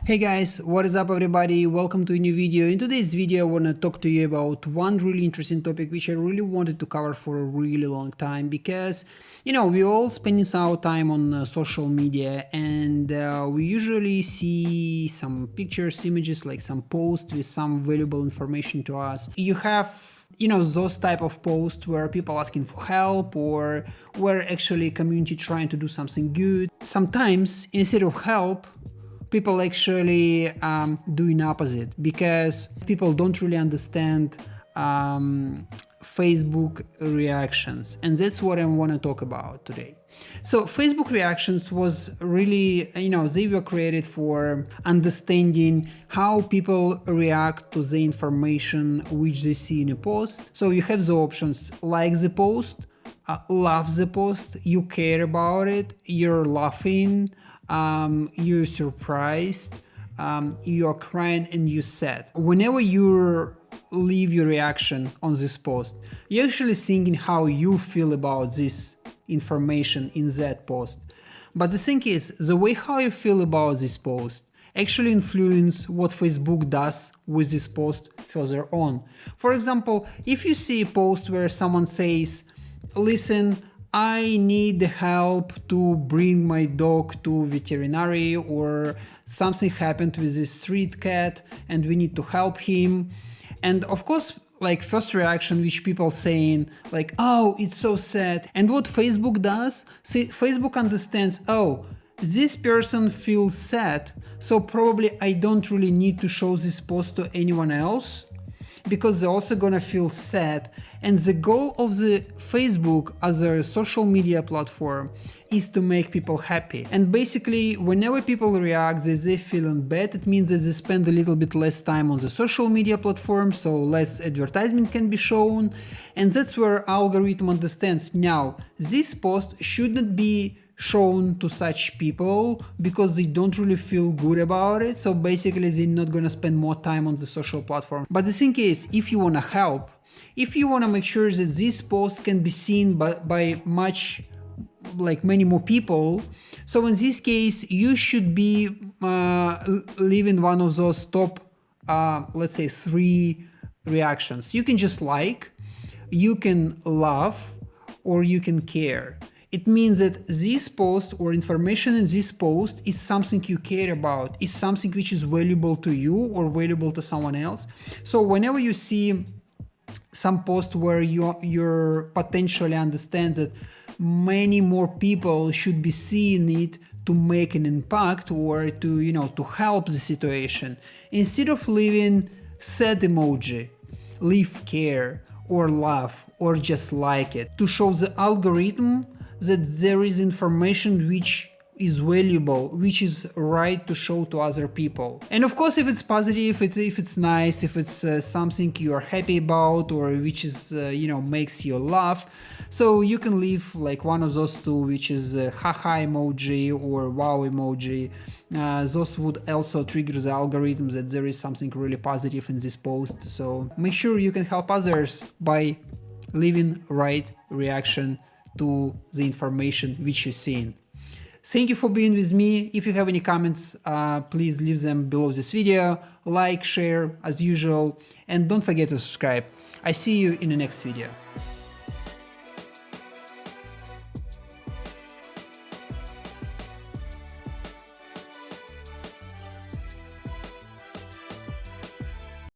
Hey guys, what is up everybody? Welcome to a new video. In today's video I want to talk to you about one really interesting topic which I really wanted to cover for a really long time because we all spending our time on social media and we usually see some pictures, images, like some posts with some valuable information to us. You have those type of posts where people asking for help or where actually community trying to do something good. Sometimes instead of help, people actually doing opposite because people don't really understand Facebook reactions, and that's what I want to talk about today. So Facebook reactions was really, they were created for understanding how people react to the information which they see in a post. So you have the options: like the post, love the post, you care about it, you're laughing, you're surprised, you're crying, and you're sad. Whenever you leave your reaction on this post, you're actually thinking how you feel about this information in that post. But the thing is, the way how you feel about this post actually influence what Facebook does with this post further on. For example, if you see a post where someone says, listen, I need help to bring my dog to veterinary, or something happened with this street cat and we need to help him. And of course, like first reaction which people saying like, oh, it's so sad. And what Facebook does, see, Facebook understands, oh, this person feels sad, so probably I don't really need to show this post to anyone else, because they're also gonna feel sad. And the goal of the Facebook as a social media platform is to make people happy. And basically, whenever people react that they're feeling bad, it means that they spend a little bit less time on the social media platform, so less advertisement can be shown. And that's where algorithm understands, now this post shouldn't be shown to such people because they don't really feel good about it, so basically they're not gonna spend more time on the social platform. But the thing is, if you wanna help, if you wanna make sure that this post can be seen by many more people, so in this case you should be leaving one of those top let's say 3 reactions. You can just like, you can love, or you can care. It means that this post or information in this post is something you care about, is something which is valuable to you or valuable to someone else. So whenever you see some post where you potentially understand that many more people should be seeing it to make an impact or to help the situation, instead of leaving sad emoji, leave care or love or just like it, to show the algorithm that there is information which is valuable, which is right to show to other people. And of course, if it's positive, if it's nice, if it's something you are happy about, or which is makes you laugh, so you can leave like one of those 2, which is haha emoji or wow emoji. Those would also trigger the algorithm that there is something really positive in this post. So make sure you can help others by leaving right reaction to the information which you're seeing. Thank you for being with me. If you have any comments, please leave them below this video, like, share as usual, and don't forget to subscribe. I see you in the next video.